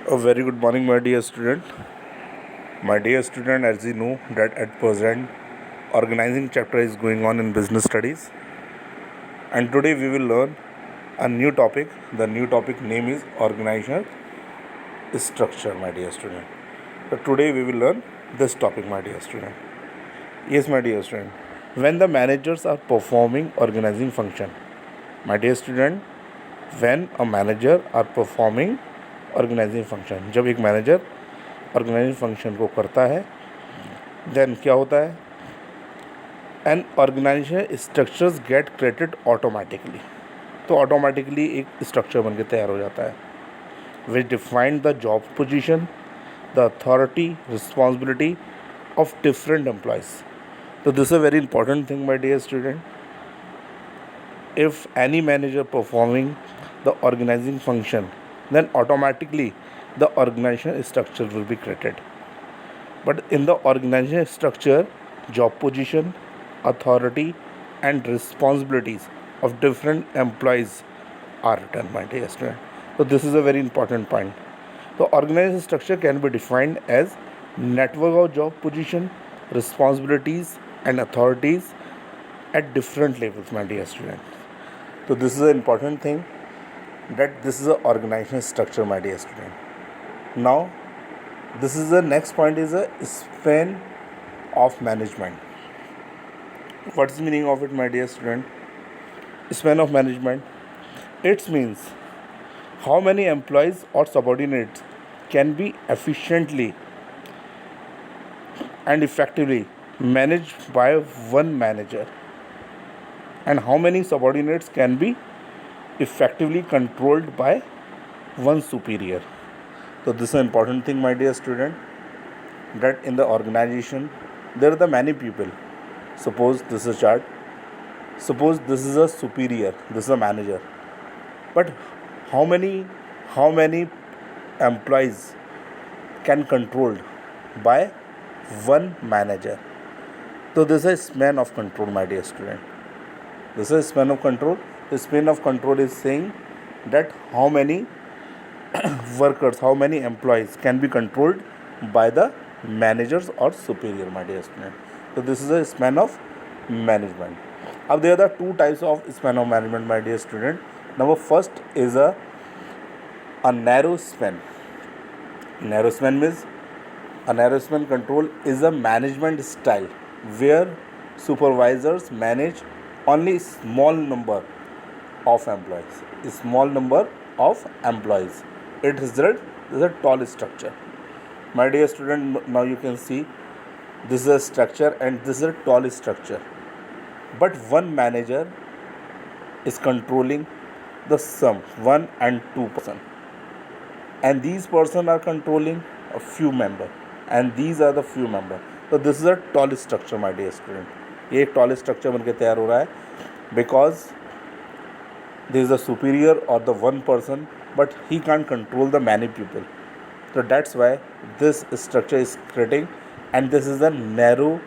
A very good morning, my dear student. My dear student, as you know that at present, organizing chapter is going on in business studies, and today we will learn a new topic. The new topic name is organizational structure, my dear student. So today we will learn this topic, my dear student. Yes, my dear student. When the managers are performing organizing function, my dear student, when a manager are performing organising function, जब एक manager organising function को करता है then क्या होता है, an organisation structures get created automatically. तो automatically एक स्ट्रक्चर बन के तैयार हो जाता है which defined the job position, the authority, responsibility of different employees. तो this a very important thing my dear student. If any manager performing the organising function, then automatically the organizational structure will be created. But in the organizational structure, job position, authority and responsibilities of different employees are written, my dear student. So this is a very important point. The organizational structure can be defined as network of job position, responsibilities and authorities at different levels, my dear student. So this is an important thing, that this is a organizational structure, my dear student. Now this is the next point, is a span of management. What is the meaning of it, my dear student? Span of management, it means how many employees or subordinates can be efficiently and effectively managed by one manager, and how many subordinates can be effectively controlled by one superior. So this is an important thing, my dear student, that in the organization there are the many people. Suppose this is a chart, suppose this is a superior, this is a manager, but how many employees can controlled by one manager? So this is span of control, my dear student. This is span of control. The span of control is saying that how many workers, how many employees can be controlled by the managers or superior, my dear student. So this is a span of management. Now there are the two types of span of management, my dear student. Number first is a narrow span. Narrow span means a narrow span control is a management style where supervisors manage only small number of employees. A small number of employees. It results is a tall structure. My dear student, now you can see this is a structure and this is a tall structure. But one manager is controlling the sum 1 and 2 person, and these person are controlling a few member, and these are the few member. So this is a tall structure, my dear student. ये एक tall structure बन के तैयार हो रहा है because there is a superior or the one person, but he can't control the many people. So that's why this structure is creating, and this is a narrow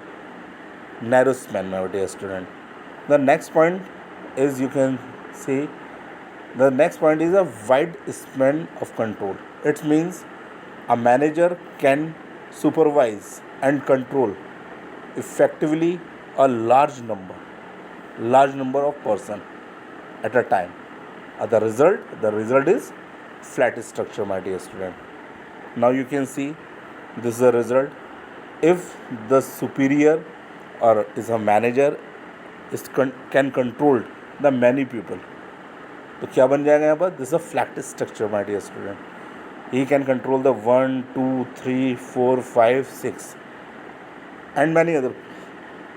span, my dear student. The next point is, you can see, the next point is a wide span of control. It means a manager can supervise and control effectively a large number of person at a time. The result is flat structure, my dear student. Now you can see this is the result. If the superior or is a manager can control the many people, तो क्या बन जाएगा यहाँ पर? This a flat structure, my dear student. He can control the 1, 2, 3, 4, 5, 6 and many other.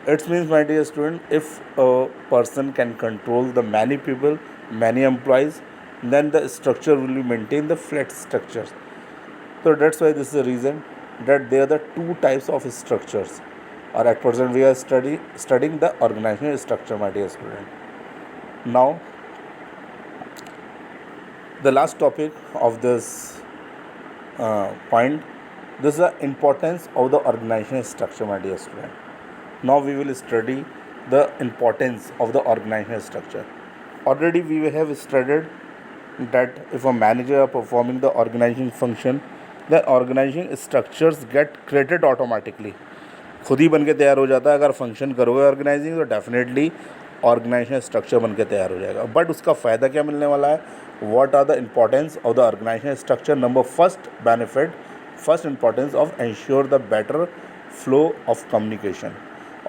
It means, my dear student, if a person can control the many people, many employees, then the structure will be maintain the flat structures. So that's why this is the reason that there are the two types of structures. Or at present we are studying the organizational structure, my dear student. Now the last topic of this point, this is the importance of the organizational structure, my dear student. Now we will study the importance of the organizational structure. Already we have studied that if a manager are performing the organizing function, the organizing structures get created automatically. खुद ही बन के तैयार हो जाता है. अगर function करोगे organising तो डेफिनेटली ऑर्गेनाइजेशन स्ट्रक्चर बन के तैयार हो जाएगा. बट उसका फ़ायदा क्या मिलने वाला है? What are the importance of the organisation structure? Number first importance of ensure the better flow of communication.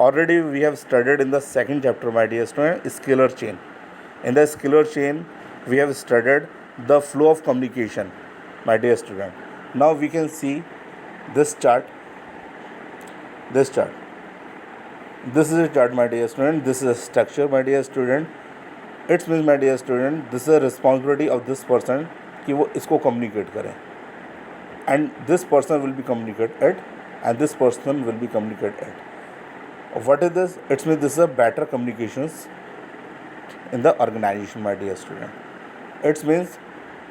Already we have studied in the second chapter, my dear student, scalar chain. In the scalar chain we have studied the flow of communication, my dear student. Now we can see this chart. This is a chart, my dear student. This is a structure, my dear student. It means, my dear student, this is a responsibility of this person कि वो इसको communicate करें, and this person will be communicated and this person will be communicated. What is this? It means this is a better communications in the organization, my dear student. It means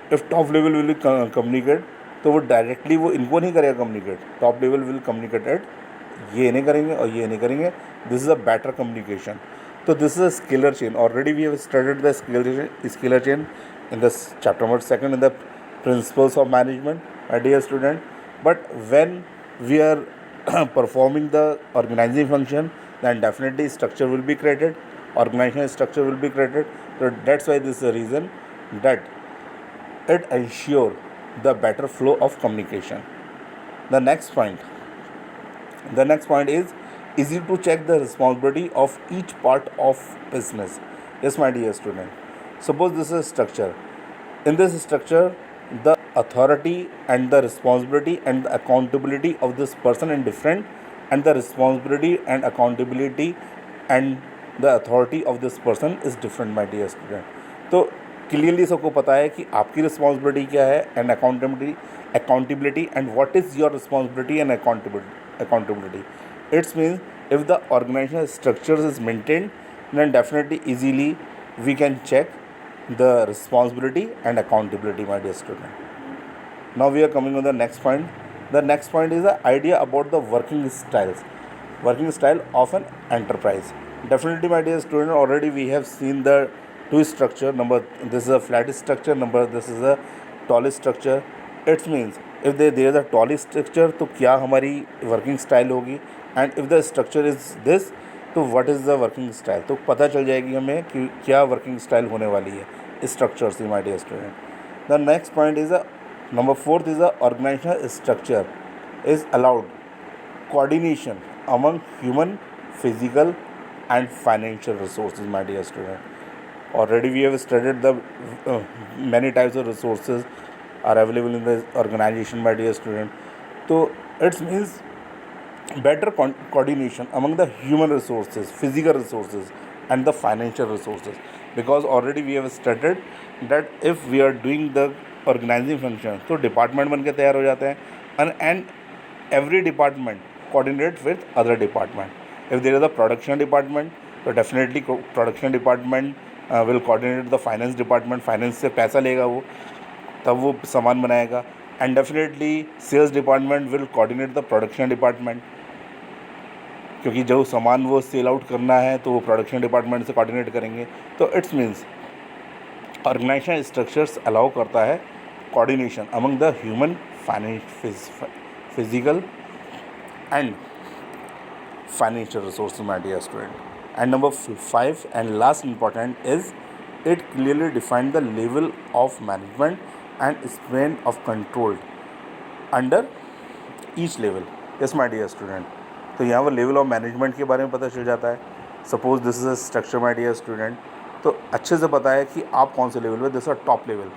if top level will communicate, तो वो directly वो इनको नहीं करेगा communicate. Top level will communicated, ये नहीं करेंगे और ये नहीं करेंगे. This is a better communication. तो this is a scalar chain. Already we have studied the scalar chain in the chapter number 2 in the principles of management, my dear student. But when we are performing the organizing function, then definitely structure will be created, organizational structure will be created. So that's why this is the reason that it ensure the better flow of communication. The next point is easy to check the responsibility of each part of business. Yes, my dear student. Suppose this is a structure. In this structure, the authority and the responsibility and the accountability of this person is different, and the responsibility and accountability and the authority of this person is different, my dear student. तो clearly सबको पता है कि आपकी responsibility क्या है and accountability and what is your responsibility and accountability. It's means if the organisational structure is maintained, then definitely easily we can check the responsibility and accountability, my dear student. Now we are coming on the next point. The next point is the idea about the working style of an enterprise. Definitely, my dear student, already we have seen the two structure. This is a flat structure, this is a tall structure. It means if there is a tall structure तो क्या हमारी working style होगी, and if the structure is this, तो what is the working style. तो पता चल जाएगी हमें कि क्या वर्किंग स्टाइल होने वाली है स्ट्रक्चर से, my dear student. The next point is number 4 is the organisational structure is allowed coordination among human, physical and financial resources, my dear student. Already we have studied the many types of resources are available in the organisation, my dear student. तो it's means better coordination among the human resources, physical resources and the financial resources, because already we have studied that if we are doing the organizing function, तो department बन के तैयार हो जाते हैं and every department coordinate with other department. If there is a production department, तो definitely production department will coordinate the finance department. finance से पैसा लेगा वो, तब वो सामान बनाएगा. And definitely sales department will coordinate the production department, क्योंकि जो सामान वो सेल आउट करना है तो वो प्रोडक्शन डिपार्टमेंट से कोऑर्डिनेट करेंगे. तो it's means organisation structures allow करता है coordination among the human, physical and financial resources, my dear student. And number 5 and last important is it clearly define the level of management and span of control under each level. Yes, my dear student. तो यहाँ पर level of management के बारे में पता चल जाता है. Suppose this is a structure, my dear student. तो अच्छे से पता है कि आप कौन से लेवल पे. This is a top level.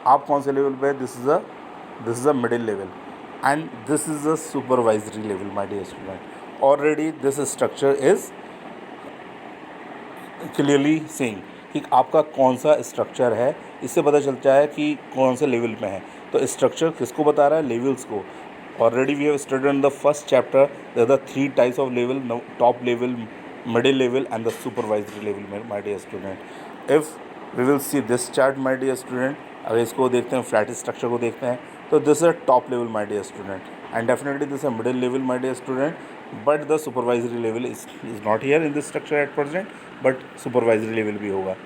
आप कौन से लेवल पे? This is a middle level and this is a supervisory level, my dear student. Already this structure is clearly saying कि आपका कौन सा स्ट्रक्चर है. इससे पता चलता है कि कौन से लेवल पे है. तो स्ट्रक्चर किसको बता रहा है? लेवल्स को. Already we have studied in the first chapter there are the 3 types of level: top level, middle level and the supervisory level, my dear student. If we will see this chart, my dear student, अगर इसको देखते हैं, flat structure को देखते हैं, तो this is top level, my dear student, and definitely this is middle level, my dear student. But the supervisory level is not here in this structure at present, but supervisory level भी होगा,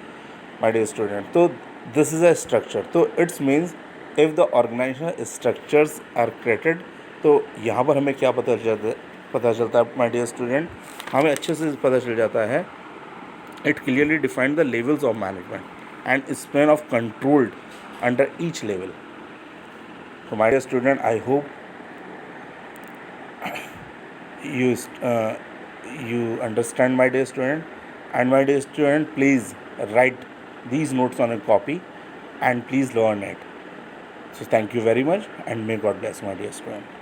my dear student. तो this is a structure. तो it's means if the organisation structures are created, तो यहाँ पर हमें क्या पता चलता है माय डियर स्टूडेंट, हमें अच्छे से पता चल जाता है it clearly defined the levels of management and span of controlled under each level. So my dear student, I hope you understand, my dear student. And my dear student, please write these notes on a copy and please learn it. So thank you very much and may God bless, my dear student.